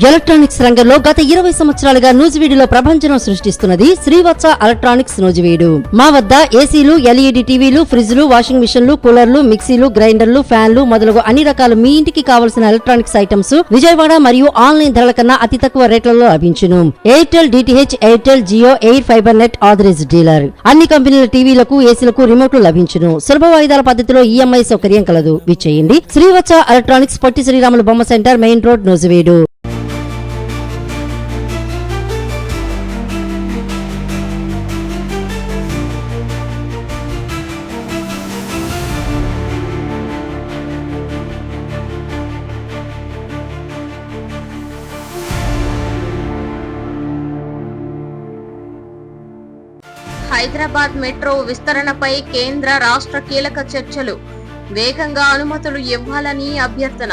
Electronics రంగంలో గత 20 సంవత్సరాలుగా నూజివీడులో ప్రభంజనం సృష్టిస్తున్నది శ్రీవత్స ఎలక్ట్రానిక్స్ నూజివీడు. మా వద్ద ఏసీలు, ఎల్ఈడి టీవీలు, ఫ్రిడ్జ్లు, వాషింగ్ మిషన్లు, కూలర్లు, మిక్సీలు, గ్రైండర్లు, ఫ్యాన్లు మొదలగు అన్ని రకాల మీ ఇంటికి కావలసిన ఎలక్ట్రానిక్స్ ఐటమ్స్ విజయవాడ మరియు ఆన్లైన్ ధరల కన్నా అతి తక్కువ రేట్లలో లభించును. Airtel, DTH, Airtel, Jio, Air Fiber net authorised dealer. అన్ని కంపెనీల టీవీలకు, ఏసీలకు రిమోట్లు లభించును. సులభ వాయిదాల పద్ధతిలో ఈఎంఐ సౌకర్యం కలదు. విచ్చేయండి శ్రీవత్స ఎలక్ట్రానిక్స్, పొట్టి శ్రీరాములు బొమ్మ center, main road, Nuzvid. Hyderabad metro విస్తరణపై కేంద్ర రాష్ట్ర కీలక చర్చలు. వేగంగా అనుమతులు ఇవ్వాలని అభ్యర్థన.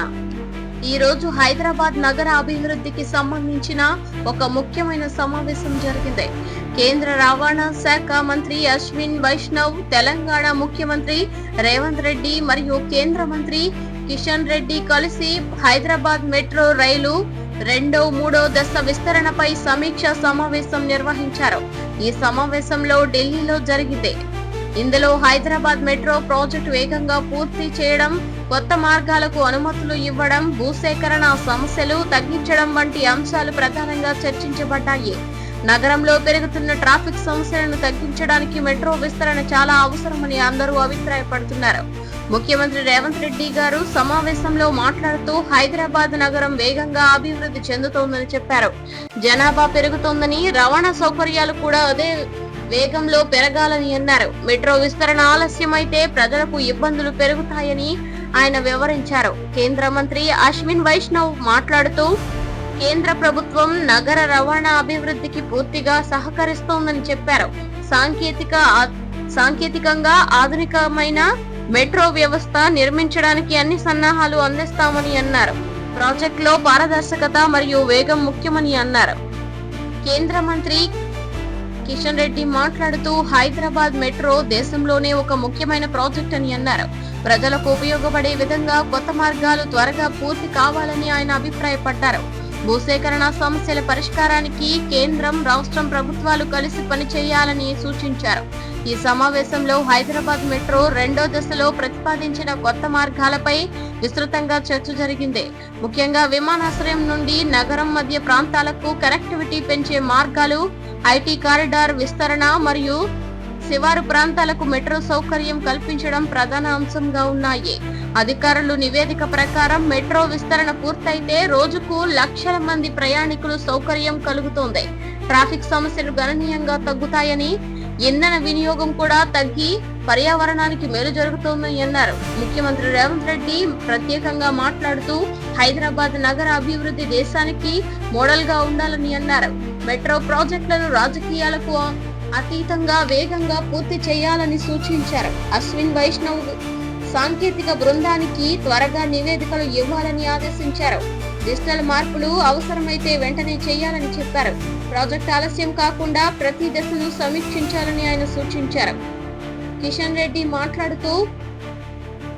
ఈ రోజు హైదరాబాద్ నగర అభివృద్ధికి సంబంధించిన ఒక ముఖ్యమైన సమావేశం జరిగింది. కేంద్ర రవాణా శాఖ మంత్రి అశ్విన్ వైష్ణవ్, తెలంగాణ ముఖ్యమంత్రి రేవంత్ రెడ్డి మరియు కేంద్ర మంత్రి కిషన్ రెడ్డి కలిసి హైదరాబాద్ మెట్రో రైలు 2, 3 దశ విస్తరణపై సమీక్ష సమావేశం నిర్వహించారు. ఈ సమావేశంలో ఢిల్లీలో జరిగింది. ఇందులో హైదరాబాద్ మెట్రో ప్రాజెక్టు వేగంగా పూర్తి చేయడం, కొత్త మార్గాలకు అనుమతులు ఇవ్వడం, భూసేకరణ సమస్యలు తగ్గించడం వంటి అంశాలు ప్రధానంగా చర్చించబడ్డాయి. నగరంలో పెరుగుతున్న ట్రాఫిక్ సమస్యలను తగ్గించడానికి మెట్రో విస్తరణ చాలా అవసరమని అందరూ అభిప్రాయపడుతున్నారు. ముఖ్యమంత్రి రేవంత్ రెడ్డి గారు సమావేశంలో మాట్లాడుతూ హైదరాబాద్ నగరం వేగంగా అభివృద్ధి చెందుతోందని చెప్పారు. జనాభా పెరుగుతోందని, రవాణా సౌకర్యాలు కూడా అదే వేగంలో పెరగాలని అన్నారు. మెట్రో విస్తరణ ఆలస్యమైతే ప్రజలకు ఇబ్బందులు పెరుగుతాయని ఆయన వివరించారు. కేంద్ర మంత్రి అశ్విన్ వైష్ణవ్ మాట్లాడుతూ కేంద్ర ప్రభుత్వం నగర రవాణా అభివృద్ధికి పూర్తిగా సహకరిస్తోందని చెప్పారు. సాంకేతికంగా ఆధునికమైన మెట్రో వ్యవస్థ నిర్మించడానికి అన్ని సన్నాహాలు అందిస్తామని అన్నారు. ప్రాజెక్టులో పారదర్శకత మరియు వేగం ముఖ్యమని అన్నారు. కేంద్ర మంత్రి కిషన్ రెడ్డి మాట్లాడుతూ హైదరాబాద్ మెట్రో దేశంలోనే ఒక ముఖ్యమైన ప్రాజెక్ట్ అని అన్నారు. ప్రజలకు ఉపయోగపడే విధంగా కొత్త మార్గాలు త్వరగా పూర్తి కావాలని ఆయన అభిప్రాయపడ్డారు. భూసేకరణ సమస్యల పరిష్కారానికి కేంద్రం, రాష్ట్రం ప్రభుత్వాలు కలిసి పనిచేయాలని సూచించారు. ఈ సమావేశంలో హైదరాబాద్ మెట్రో 2వ దశలో ప్రతిపాదించిన కొత్త మార్గాలపై విస్తృతంగా చర్చ జరిగింది. ముఖ్యంగా విమానాశ్రయం నుండి నగరం మధ్య ప్రాంతాలకు కనెక్టివిటీ పెంచే మార్గాలు, ఐటీ కారిడార్ విస్తరణ మరియు శివారు ప్రాంతాలకు మెట్రో సౌకర్యం కల్పించడం ప్రధాన అంశంగా ఉన్నాయి. అధికారులు నివేదిక ప్రకారం మెట్రో విస్తరణ పూర్తయితే రోజుకు లక్షల మంది ప్రయాణికులు సౌకర్యం కలుగుతోంది. ట్రాఫిక్ సమస్యలు గణనీయంగా తగ్గుతాయని, ఇంధన వినియోగం కూడా తగ్గి పర్యావరణానికి మేలు జరుగుతోందని అన్నారు. ముఖ్యమంత్రి రేవంత్ రెడ్డి ప్రత్యేకంగా మాట్లాడుతూ హైదరాబాద్ నగర అభివృద్ధి దేశానికి మోడల్ గా ఉండాలని అన్నారు. మెట్రో ప్రాజెక్టులను రాజకీయాలకు అతీతంగా వేగంగా పూర్తి చేయాలని సూచించారు. అశ్విన్ వైష్ణవ్ సాంకేతిక బృందానికి త్వరగా నివేదికలు ఇవ్వాలని ఆదేశించారు. డిజిటల్ మార్పులు అవసరమైతే వెంటనే చేయాలని చెప్పారు. ప్రాజెక్టు ఆలస్యం కాకుండా ప్రతి దశను సమీక్షించాలని ఆయన సూచించారు. కిషన్ రెడ్డి మాట్లాడుతూ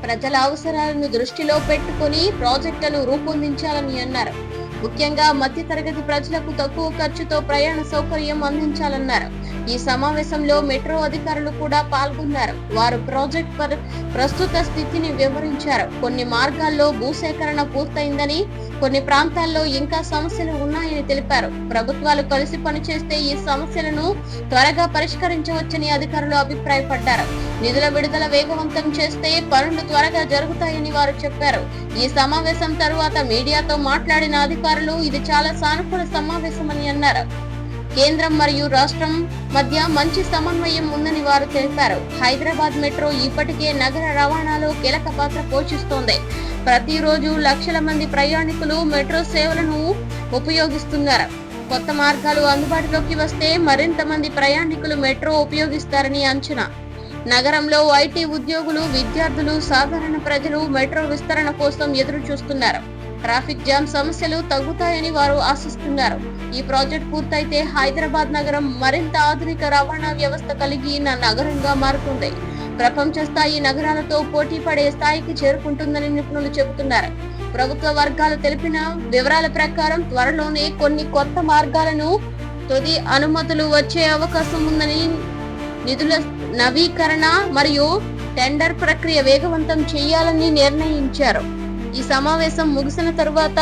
ప్రజల అవసరాలను దృష్టిలో పెట్టుకుని ప్రాజెక్టులను రూపొందించాలని అన్నారు. ముఖ్యంగా మధ్య తరగతి ప్రజలకు తక్కువ ఖర్చుతో ప్రయాణ సౌకర్యం అందించాలన్నారు. ఈ సమావేశంలో మెట్రో అధికారులు కూడా పాల్గొన్నారు. వారు ప్రాజెక్ట్ ప్రస్తుత స్థితిని వివరించారు. కొన్ని మార్గాల్లో భూసేకరణ పూర్తయిందని, కొన్ని ప్రాంతాల్లో ఇంకా సమస్యలు ఉన్నాయని తెలిపారు. ప్రభుత్వాలు కలిసి పనిచేస్తే ఈ సమస్యలను త్వరగా పరిష్కరించవచ్చని అధికారులు అభిప్రాయపడ్డారు. నిధుల విడుదల వేగవంతం చేస్తే పనులు త్వరగా జరుగుతాయని వారు చెప్పారు. ఈ సమావేశం తరువాత మీడియాతో మాట్లాడిన అధికారులు ఇది చాలా సానుకూల సమావేశమని అన్నారు. కేంద్రం మరియు రాష్ట్రం మధ్య మంచి సమన్వయం ఉందని వారు తెలిపారు. హైదరాబాద్ మెట్రో ఇప్పటికే నగర రవాణాలో కీలక పాత్ర పోషిస్తోంది. ప్రతిరోజు లక్షల మంది ప్రయాణికులు మెట్రో సేవలను ఉపయోగిస్తున్నారు. కొత్త మార్గాలు అందుబాటులోకి వస్తే మరింత మంది ప్రయాణికులు మెట్రో ఉపయోగిస్తారని అంచనా. నగరంలో ఐటీ ఉద్యోగులు, విద్యార్థులు, సాధారణ ప్రజలు మెట్రో విస్తరణ కోసం ఎదురు చూస్తున్నారు. ట్రాఫిక్ జామ్ సమస్యలు తగ్గుతాయని వారు ఆశిస్తున్నారు. ఈ ప్రాజెక్ట్ పూర్తయితే హైదరాబాద్ నగరం మరింత ఆధునిక రవాణా వ్యవస్థ కలిగిన నగరంగా మారుతుంది. ప్రపంచ స్థాయి నగరాలతో పోటీ పడే స్థాయికి చేరుకుంటుందని నిపుణులు చెబుతున్నారు. ప్రభుత్వ వర్గాలు తెలిపిన వివరాల ప్రకారం త్వరలోనే కొన్ని కొత్త మార్గాలను తుది అనుమతులు వచ్చే అవకాశం ఉందని, నిధుల నవీకరణ మరియు టెండర్ ప్రక్రియ వేగవంతం చేయాలని నిర్ణయించారు. ఈ సమావేశం ముగిసిన తరువాత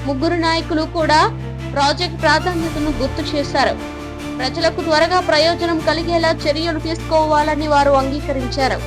ముగ్గురు నాయకులు కూడా ప్రాజెక్ట్ ప్రాధాన్యతను గుర్తు చేశారు. ప్రజలకు త్వరగా ప్రయోజనం కలిగేలా చర్యలు తీసుకోవాలని వారు అంగీకరించారు.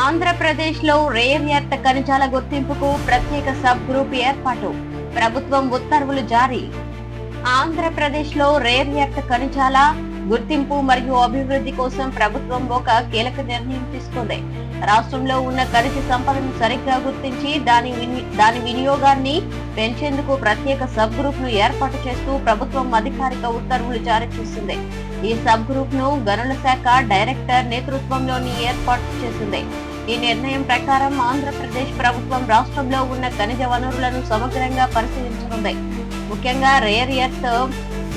ఆంధ్రప్రదేశ్లో రేర్ ఎర్త్ ఖనిజాల గుర్తింపుకు ప్రత్యేక సబ్ గ్రూప్ ఏర్పాటు, ప్రభుత్వం ఉత్తర్వులు జారీ. ఆంధ్రప్రదేశ్లో రేర్ ఎర్త్ ఖనిజాల గుర్తింపు మరియు అభివృద్ధి కోసం ప్రభుత్వం ఒక కీలక నిర్ణయం తీసుకుంది. రాష్ట్రంలో ఉన్న ఖనిజ సంపదను సరిగ్గా గుర్తించి దాని వినియోగాన్ని పెంచేందుకు ప్రత్యేక సబ్ గ్రూప్ ను ఏర్పాటు చేస్తూ ప్రభుత్వం అధికారిక ఉత్తర్వులు జారీ చేసింది. ఈ సబ్ గ్రూప్ ను గనుల శాఖ డైరెక్టర్ నేతృత్వంలోని ఏర్పాటు చేసింది. ఈ నిర్ణయం ప్రకారం ఆంధ్రప్రదేశ్ ప్రభుత్వం రాష్ట్రంలో ఉన్న ఖనిజ వనరులను సమగ్రంగా పరిశీలించనుంది. ముఖ్యంగా రేర్ ఎర్త్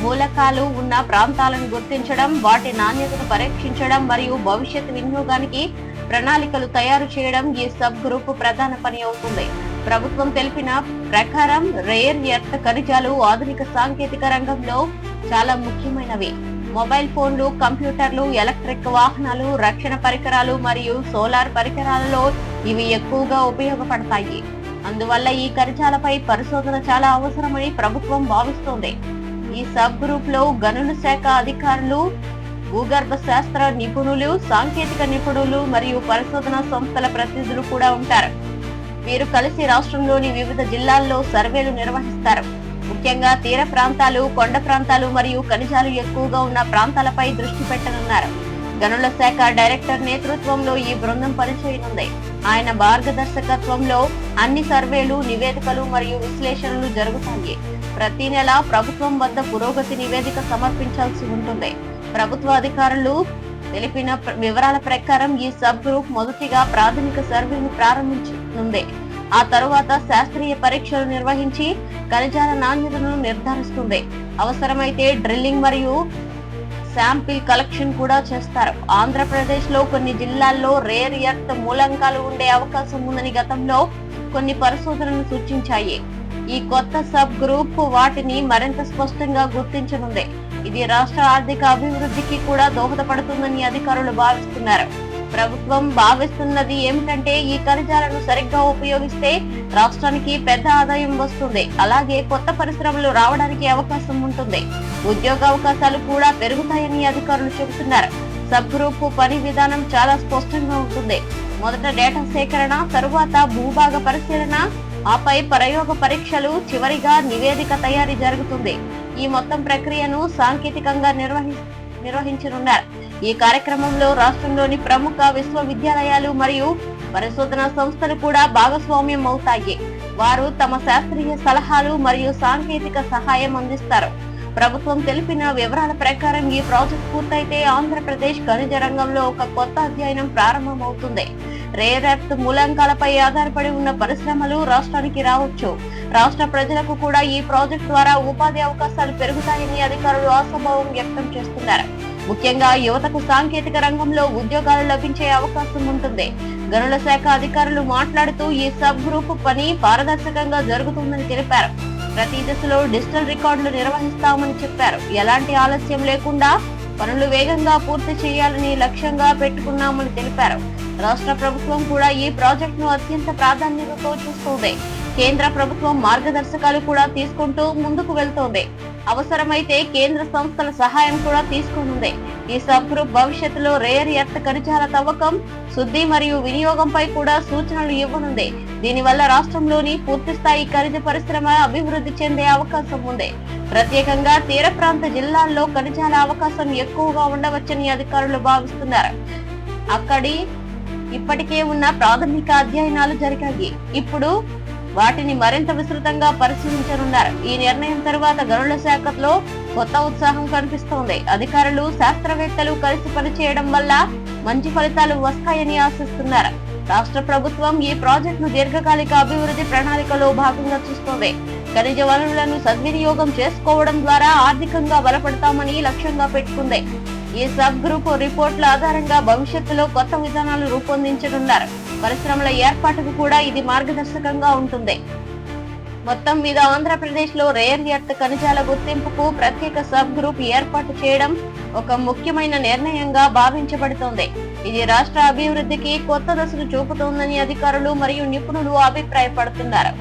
మూలకాలు ఉన్న ప్రాంతాలను గుర్తించడం, వాటి నాణ్యతను పరీక్షించడం మరియు భవిష్యత్ వినియోగానికి ప్రణాళికలు తయారు చేయడం ఈ సబ్ గ్రూప్ ప్రధాన పని అవుతుంది. ప్రభుత్వం తెలిపిన ప్రకారం రేర్ ఎర్త్ ఖనిజాలు ఆధునిక సాంకేతిక రంగంలో చాలా ముఖ్యమైనవి. మొబైల్ ఫోన్లు, కంప్యూటర్లు, ఎలక్ట్రిక్ వాహనాలు, రక్షణ పరికరాలు మరియు సోలార్ పరికరాలలో ఇవి ఎక్కువగా ఉపయోగపడతాయి. అందువల్ల ఈ ఖనిజాలపై పరిశోధన చాలా అవసరమని ప్రభుత్వం భావిస్తోంది. ఈ సబ్ గ్రూప్ లో గనుల శాఖ అధికారులు, భూగర్భ శాస్త్ర నిపుణులు, సాంకేతిక నిపుణులు మరియు పరిశోధనా సంస్థల ప్రతినిధులు కూడా ఉంటారు. వీరు కలిసి రాష్ట్రంలోని వివిధ జిల్లాల్లో సర్వేలు నిర్వహిస్తారు. ముఖ్యంగా తీర ప్రాంతాలు, కొండ ప్రాంతాలు మరియు ఖనిజాలు ఎక్కువగా ఉన్న ప్రాంతాలపై దృష్టి పెట్టనున్నారు. గనుల శాఖ డైరెక్టర్ నేతృత్వంలో ఈ బృందం పనిచేయనుంది. ఆయన మార్గదర్శకత్వంలో అన్ని సర్వేలు, నివేదికలు మరియు విశ్లేషణలు జరుగుతాయి. ప్రతి నెల ప్రభుత్వం వద్ద పురోగతి నివేదిక సమర్పించాల్సి ఉంటుంది. ప్రభుత్వ అధికారులు తెలిపిన వివరాల ప్రకారం ఈ సబ్ గ్రూప్ మొదటిగా ప్రాథమిక సర్వేను ప్రారంభించనుంది. ఆ తరువాత శాస్త్రీయ పరీక్షలు నిర్వహించి ఖనిజాల నాణ్యతను నిర్ధారిస్తుంది. అవసరమైతే డ్రిల్లింగ్ మరియు శాంపిల్ కలెక్షన్ కూడా చేస్తారు. ఆంధ్రప్రదేశ్ లో కొన్ని జిల్లాల్లో రేర్ ఎర్త్ మూలంకాలు ఉండే అవకాశం ఉందని గతంలో కొన్ని పరిశోధనలు సూచించాయి. ఈ కొత్త సబ్ గ్రూప్ వాటిని మరింత స్పష్టంగా గుర్తించనుంది. ఇది రాష్ట్ర ఆర్థిక అభివృద్ధికి కూడా దోహదపడుతుందని అధికారులు భావిస్తున్నారు. ప్రభుత్వం భావిస్తున్నది ఏమిటంటే ఈ ఖనిజాలను సరిగ్గా ఉపయోగిస్తే రాష్ట్రానికి పెద్ద ఆదాయం వస్తుంది. అలాగే కొత్త పరిశ్రమలు రావడానికి అవకాశం ఉంటుంది. ఉద్యోగ అవకాశాలు కూడా పెరుగుతాయని అధికారులు చెబుతున్నారు. సబ్ గ్రూప్ పని విధానం చాలా స్పష్టంగా ఉంటుంది. మొదట డేటా సేకరణ, తరువాత భూభాగ పరిశీలన, ఆపై ప్రయోగ పరీక్షలు, చివరిగా నివేదిక తయారీ జరుగుతుంది. ఈ మొత్తం ప్రక్రియను సాంకేతికంగా నిర్వహించనున్నారు. ఈ కార్యక్రమంలో రాష్ట్రంలోని ప్రముఖ విశ్వవిద్యాలయాలు మరియు పరిశోధనా సంస్థలు కూడా భాగస్వామ్యం అవుతాయి. వారు తమ శాస్త్రీయ సలహాలు మరియు సాంకేతిక సహాయం అందిస్తారు. ప్రభుత్వం తెలిపిన వివరాల ప్రకారం ఈ ప్రాజెక్ట్ పూర్తయితే ఆంధ్రప్రదేశ్ ఖనిజ రంగంలో ఒక కొత్త అధ్యయనం ప్రారంభమవుతుంది. రేర్ ఎర్త్ మూలంకాలపై ఆధారపడి ఉన్న పరిశ్రమలు రాష్ట్రానికి రావచ్చు. రాష్ట్ర ప్రజలకు కూడా ఈ ప్రాజెక్ట్ ద్వారా ఉపాధి అవకాశాలు పెరుగుతాయని అధికారులు ఆశాభావం వ్యక్తం చేస్తున్నారు. ముఖ్యంగా యువతకు సాంకేతిక రంగంలో ఉద్యోగాలు లభించే అవకాశం ఉంటుంది. గనుల శాఖ అధికారులు మాట్లాడుతూ ఈ సబ్ గ్రూప్ పని పారదర్శకంగా జరుగుతుందని తెలిపారు. ప్రతి దశలో డిజిటల్ రికార్డులు నిర్వహిస్తామని చెప్పారు. ఎలాంటి ఆలస్యం లేకుండా పనులు వేగంగా పూర్తి చేయాలని లక్ష్యంగా పెట్టుకున్నామని తెలిపారు. రాష్ట్ర ప్రభుత్వం కూడా ఈ ప్రాజెక్టును అత్యంత ప్రాధాన్యతతో చూస్తోంది. కేంద్ర ప్రభుత్వం మార్గదర్శకాలు కూడా తీసుకుంటూ ముందుకు వెళ్తోంది. అవసరమైతే కేంద్ర సంస్థల సహాయం కూడా తీసుకోనుంది. ఈ సబ్ గ్రూప్ భవిష్యత్తులో రేర్ ఎర్త్ ఖనిజాల తవ్వకం, శుద్ధి మరియు వినియోగంపై కూడా సూచనలు ఇవ్వనుంది. దీనివల్ల రాష్ట్రంలోని పూర్తిస్థాయి ఖనిజ పరిశ్రమ అభివృద్ధి చెందే అవకాశం ఉంది. ప్రత్యేకంగా తీర ప్రాంత జిల్లాల్లో ఖనిజాల అవకాశం ఎక్కువగా ఉండవచ్చని అధికారులు భావిస్తున్నారు. అక్కడి ఇప్పటికే ఉన్న ప్రాథమిక అధ్యయనాలు జరిగాయి. ఇప్పుడు వాటిని మరింత విస్తృతంగా పరిశీలించనున్నారు. ఈ నిర్ణయం తరువాత గనుల శాఖలో కొత్త ఉత్సాహం కనిపిస్తోంది. అధికారులు, శాస్త్రవేత్తలు కలిసి పనిచేయడం వల్ల మంచి ఫలితాలు వస్తాయని ఆశిస్తున్నారు. రాష్ట్ర ప్రభుత్వం ఈ ప్రాజెక్టును దీర్ఘకాలిక అభివృద్ధి ప్రణాళికలో భాగంగా చూస్తోంది. ఖనిజ వనరులను సద్వినియోగం చేసుకోవడం ద్వారా ఆర్థికంగా బలపడతామని లక్ష్యంగా పెట్టుకుంది. ఈ సబ్ గ్రూప్ రిపోర్ట్ల ఆధారంగా భవిష్యత్తులో కొత్త విధానాలు రూపొందించనున్నారు. పరిశ్రమల ఏర్పాటుకు కూడా ఇది మార్గదర్శకంగా ఉంటుంది. మొత్తం మీద ఆంధ్రప్రదేశ్ లో రేర్ ఎర్త్ ఖనిజాల గుర్తింపుకు ప్రత్యేక సబ్ గ్రూప్ ఏర్పాటు చేయడం ఒక ముఖ్యమైన నిర్ణయంగా భావించబడుతోంది. ఇది రాష్ట్ర అభివృద్ధికి కొత్త దశను చూపుతోందని అధికారులు మరియు నిపుణులు అభిప్రాయపడుతున్నారు.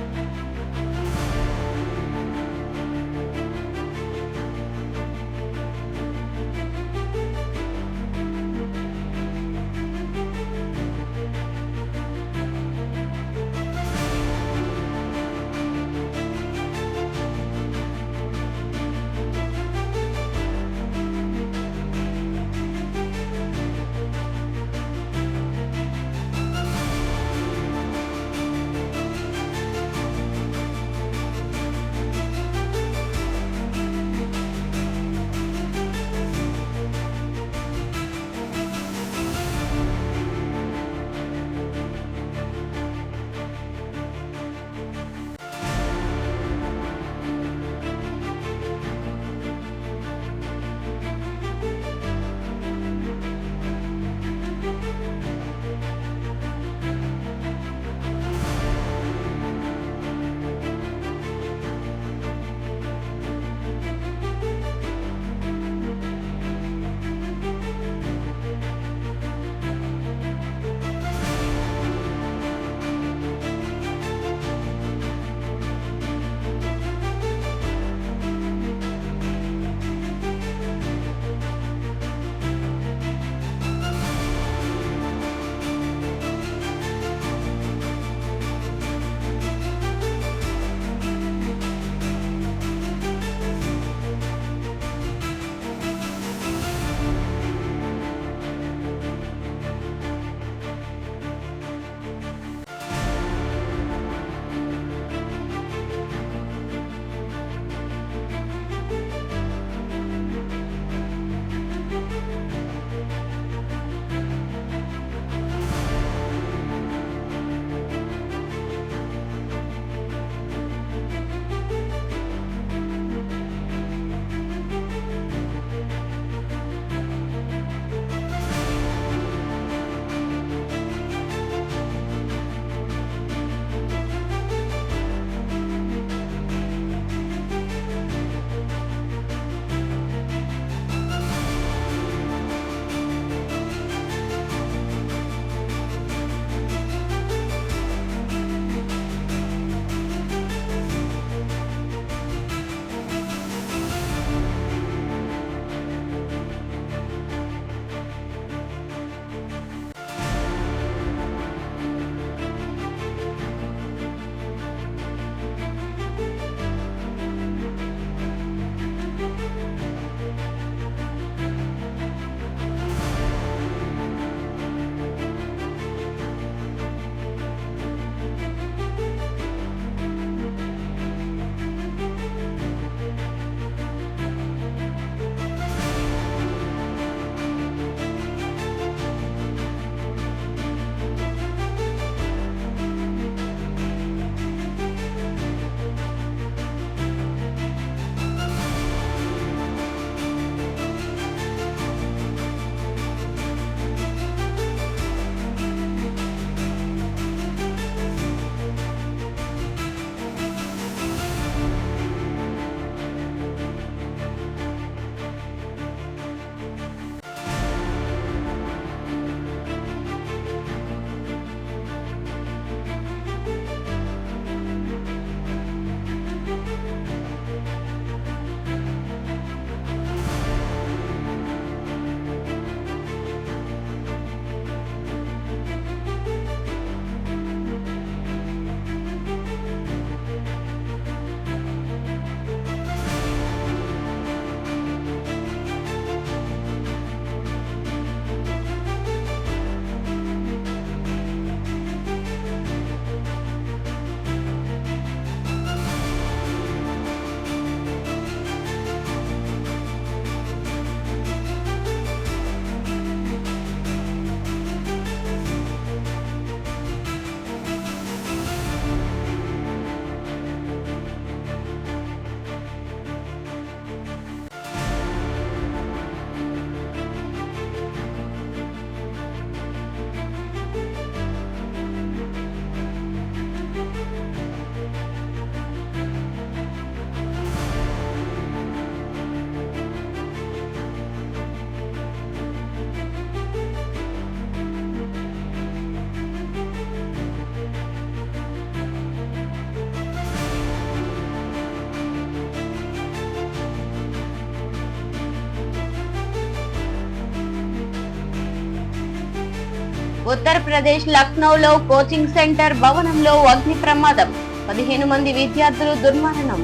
ఉత్తరప్రదేశ్ లక్నోలో కోచింగ్ సెంటర్ భవనంలో అగ్ని ప్రమాదం, 15 మంది విద్యార్థులు దుర్మరణం.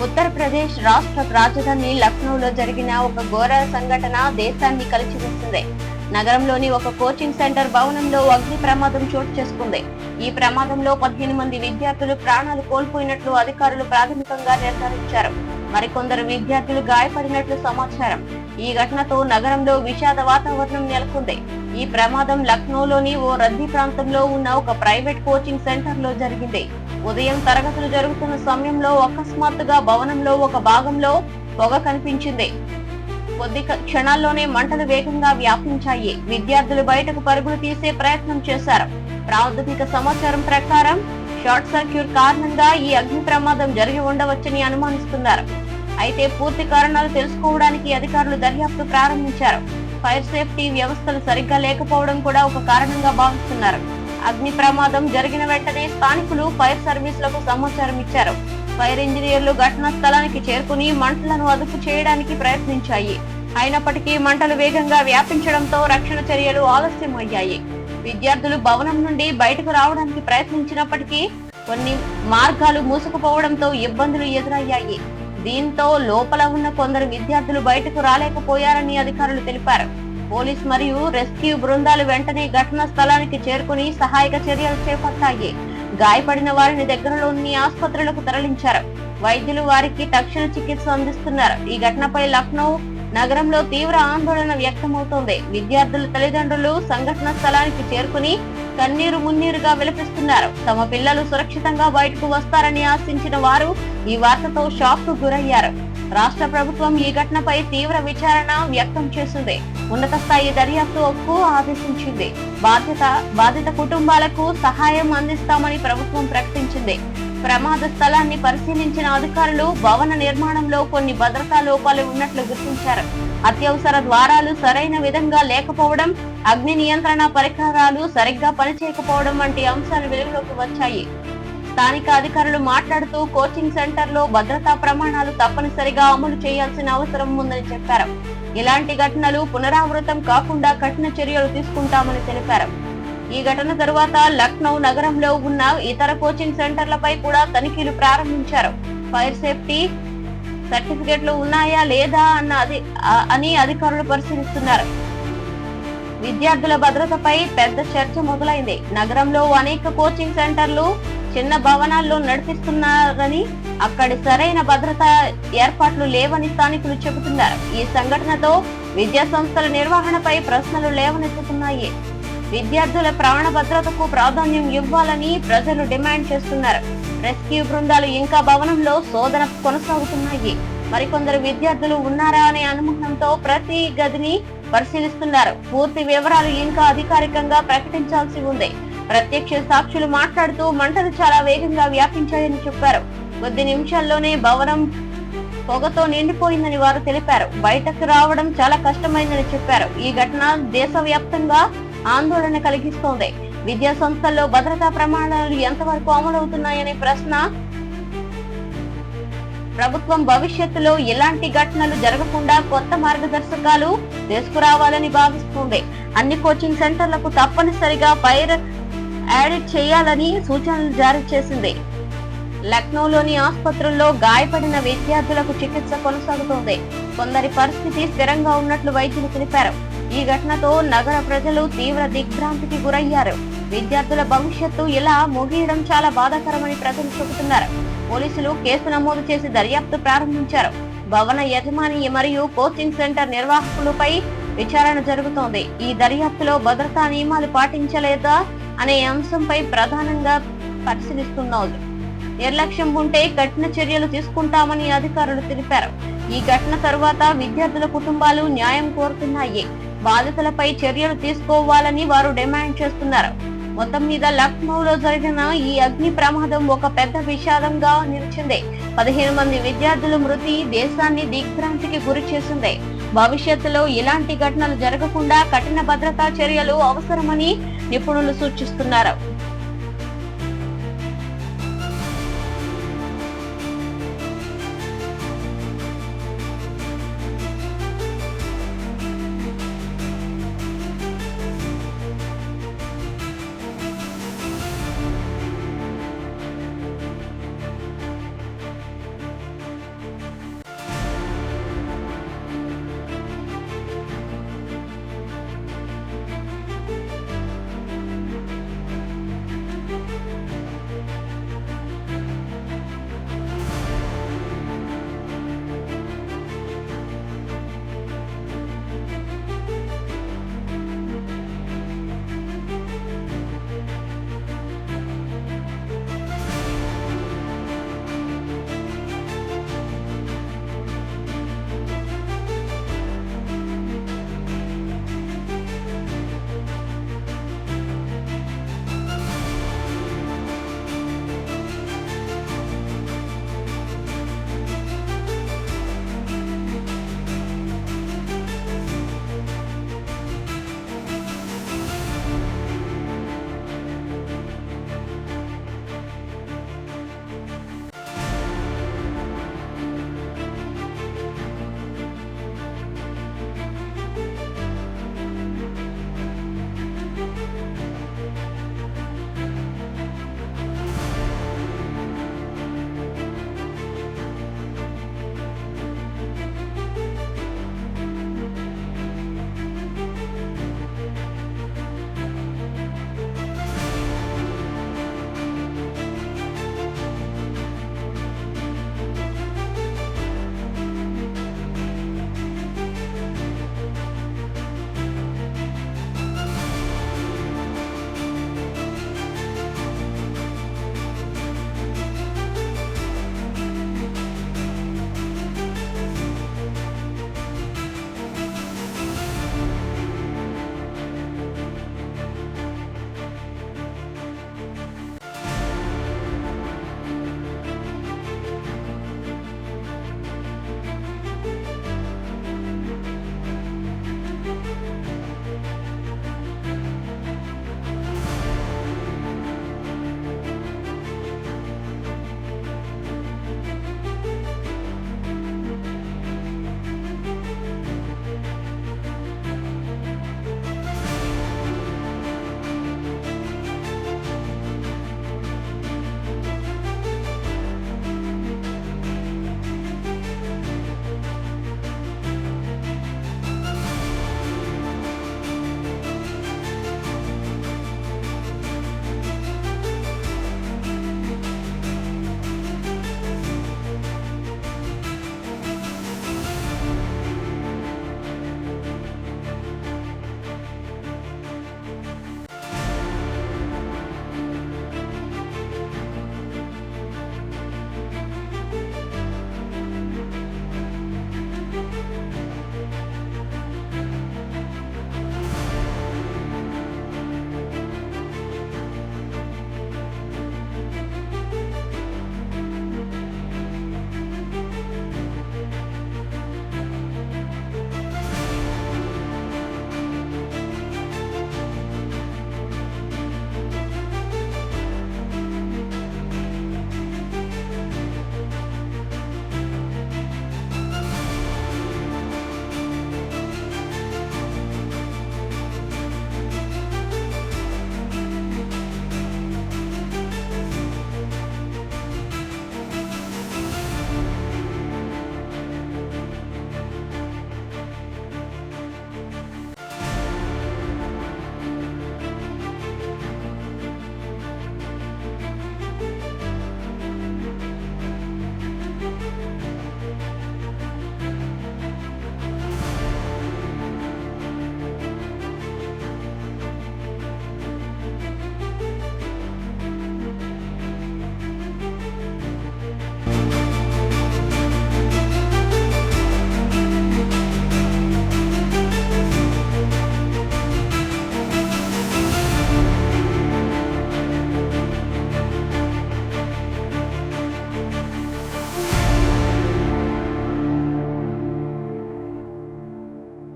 ఉత్తరప్రదేశ్ రాష్ట్ర రాజధాని లక్నోలో జరిగిన ఒక ఘోర సంఘటన దేశాన్ని కలిచివేసింది. నగరంలోని ఒక కోచింగ్ సెంటర్ భవనంలో అగ్ని ప్రమాదం చోటు చేసుకుంది. ఈ ప్రమాదంలో 15 మంది విద్యార్థులు ప్రాణాలు కోల్పోయినట్లు అధికారులు ప్రాథమికంగా నిర్ధారించారు. మరికొందరు విద్యార్థులు గాయపడినట్లు సమాచారం. ఈ ఘటనతో నగరంలో విషాద వాతావరణం నెలకొంది. ఈ ప్రమాదం లక్నోలోని ఓ రద్దీ ప్రాంతంలో ఉన్న ఒక ప్రైవేట్ కోచింగ్ సెంటర్ లో జరిగింది. ఉదయం తరగతులు జరుగుతున్న సమయంలో అకస్మాత్తుగా భవనంలో ఒక భాగంలో పొగ కనిపించింది. కొద్ది క్షణాల్లోనే మంటలు వేగంగా వ్యాపించాయి. విద్యార్థులు బయటకు పరుగులు తీసే ప్రయత్నం చేశారు. ప్రాథమిక సమాచారం ప్రకారం షార్ట్ సర్క్యూట్ కారణంగా ఈ అగ్ని ప్రమాదం జరిగి ఉండవచ్చని అనుమానిస్తున్నారు. అయితే పూర్తి కారణాలు తెలుసుకోవడానికి అధికారులు దర్యాప్తు ప్రారంభించారు. ఫైర్ సేఫ్టీ వ్యవస్థలు సరిగ్గా లేకపోవడం కూడా ఒక కారణంగా భావిస్తున్నారు. అగ్ని ప్రమాదం జరిగిన వెంటనే స్థానికులు ఫైర్ సర్వీసులకు సమాచారం ఇచ్చారు. ఫైర్ ఇంజనీర్లు ఘటనా స్థలానికి చేరుకుని మంటలను అదుపు చేయడానికి ప్రయత్నించాయి. అయినప్పటికీ మంటలు వేగంగా వ్యాపించడంతో రక్షణ చర్యలు ఆలస్యం అయ్యాయి. విద్యార్థులు భవనం నుండి బయటకు రావడానికి ప్రయత్నించినప్పటికీ కొన్ని మార్గాలు మూసుకుపోవడంతో ఇబ్బందులు ఎదురయ్యాయి. దీంతో లోపల ఉన్న కొందరు విద్యార్థులు బయటకు రాలేకపోయారని అధికారులు తెలిపారు. పోలీస్ మరియు రెస్క్యూ బృందాలు వెంటనే ఘటనా స్థలానికి చేరుకుని సహాయక చర్యలు చేపట్టాయి. గాయపడిన వారిని దగ్గరలోని ఆసుపత్రులకు తరలించారు. వైద్యులు వారికి తక్షణ చికిత్స అందిస్తున్నారు. ఈ ఘటనపై లక్నో నగరంలో తీవ్ర ఆందోళన వ్యక్తమవుతోంది. విద్యార్థుల తల్లిదండ్రులు సంఘటన స్థలానికి చేరుకుని కన్నీరు మున్నీరుగా విలపిస్తున్నారు. తమ పిల్లలు సురక్షితంగా బయటకు వస్తారని ఆశించిన వారు ఈ వార్తతో షాక్ కు గురయ్యారు. రాష్ట్ర ప్రభుత్వం ఈ ఘటనపై తీవ్ర విచారణ వ్యక్తం చేసింది. ఉన్నత స్థాయి దర్యాప్తుకు ఆదేశించింది. బాధిత కుటుంబాలకు సహాయం అందిస్తామని ప్రభుత్వం ప్రకటించింది. ప్రమాద స్థలాన్ని పరిశీలించిన అధికారులు భవన నిర్మాణంలో కొన్ని భద్రతా లోపాలు ఉన్నట్లు గుర్తించారు. అత్యవసర ద్వారాలు సరైన విధంగా లేకపోవడం, అగ్ని నియంత్రణ పరికరాలు సరిగ్గా పనిచేయకపోవడం వంటి అంశాలు వెలుగులోకి వచ్చాయి. స్థానిక అధికారులు మాట్లాడుతూ కోచింగ్ సెంటర్ లో భద్రతా ప్రమాణాలు తప్పనిసరిగా అమలు చేయాల్సిన అవసరం ఉందని చెప్పారు. ఇలాంటి ఘటనలు పునరావృతం కాకుండా కఠిన చర్యలు తీసుకుంటామని తెలిపారు. ఈ ఘటన తరువాత లక్నో నగరంలో ఉన్న ఇతర కోచింగ్ సెంటర్లపై కూడా తనిఖీలు ప్రారంభించారు. ఫైర్ సేఫ్టీ సర్టిఫికెట్లు ఉన్నాయా లేదా అని అధికారులు పరిశీలిస్తున్నారు. విద్యార్థుల భద్రతపై పెద్ద చర్చ మొదలైంది. నగరంలో అనేక కోచింగ్ సెంటర్లు చిన్న భవనాల్లో నడిపిస్తున్నారని, అక్కడి సరైన భద్రతా ఏర్పాట్లు లేవని స్థానికులు చెబుతున్నారు. ఈ సంఘటనతో విద్యా సంస్థల నిర్వహణపై ప్రశ్నలు లేవనెత్తుతున్నాయి. విద్యార్థుల ప్రాణ భద్రతకు ప్రాధాన్యం ఇవ్వాలని ప్రజలు డిమాండ్ చేస్తున్నారు. రెస్క్యూ బృందాలు ఇంకా భవనంలో శోధన కొనసాగుతున్నాయి. మరికొందరు విద్యార్థులు ఉన్నారా అనే అనుమానంతో ప్రతి గదిని పరిశీలిస్తున్నారు. పూర్తి వివరాలు ఇంకా అధికారికంగా ప్రకటించాల్సి ఉంది. ప్రత్యక్ష సాక్షులు మాట్లాడుతూ మంటలు చాలా వేగంగా వ్యాపించాయని చెప్పారు. కొద్ది నిమిషాల్లోనే భవనం పొగతో నిండిపోయిందని వారు తెలిపారు. బయటకు రావడం చాలా కష్టమైందని చెప్పారు. ఈ ఘటన దేశవ్యాప్తంగా ఆందోళన కలిగిస్తోంది. విద్యా సంస్థల్లో భద్రతా ప్రమాణాలు ఎంతవరకు అమలవుతున్నాయనే ప్రశ్న. ప్రభుత్వం భవిష్యత్తులో ఇలాంటి ఘటనలు జరగకుండా కొత్త మార్గదర్శకాలు తీసుకురావాలని భావిస్తుంది. అన్ని కోచింగ్ సెంటర్లకు తప్పనిసరిగా ఫైర్ యాడిట్ చేయాలని సూచనలు జారీ చేసింది. లక్నోలోని ఆసుపత్రుల్లో గాయపడిన విద్యార్థులకు చికిత్స కొనసాగుతోంది. కొందరి పరిస్థితి స్థిరంగా ఉన్నట్లు వైద్యులు తెలిపారు. ఈ ఘటనతో నగర ప్రజలు తీవ్ర దిగ్భ్రాంతికి గురయ్యారు. విద్యార్థుల భవిష్యత్తు ఇలా ముగియడం చాలా బాధాకరమని ప్రజలు చెబుతున్నారు. పోలీసులు కేసు నమోదు చేసి దర్యాప్తు ప్రారంభించారు. భవన యజమాని మరియు కోచింగ్ సెంటర్ నిర్వాహకులపై విచారణ జరుగుతోంది. ఈ దర్యాప్తులో భద్రతా నియమాలు పాటించలేదా అనే అంశంపై ప్రధానంగా పరిశీలిస్తున్నారు. నిర్లక్ష్యం ఉంటే కఠిన చర్యలు తీసుకుంటామని అధికారులు తెలిపారు. ఈ ఘటన తరువాత విద్యార్థుల కుటుంబాలు న్యాయం కోరుతున్నాయి. బాధితులపై చర్యలు తీసుకోవాలని వారు డిమాండ్ చేస్తున్నారు. మొత్తం మీద లక్నోలో జరిగిన ఈ అగ్ని ప్రమాదం ఒక పెద్ద విషాదంగా నిలిచింది. 15 మంది విద్యార్థుల మృతి దేశాన్ని దిగ్భ్రాంతికి గురి చేసింది. భవిష్యత్తులో ఇలాంటి ఘటనలు జరగకుండా కఠిన భద్రతా చర్యలు అవసరమని నిపుణులు సూచిస్తున్నారు.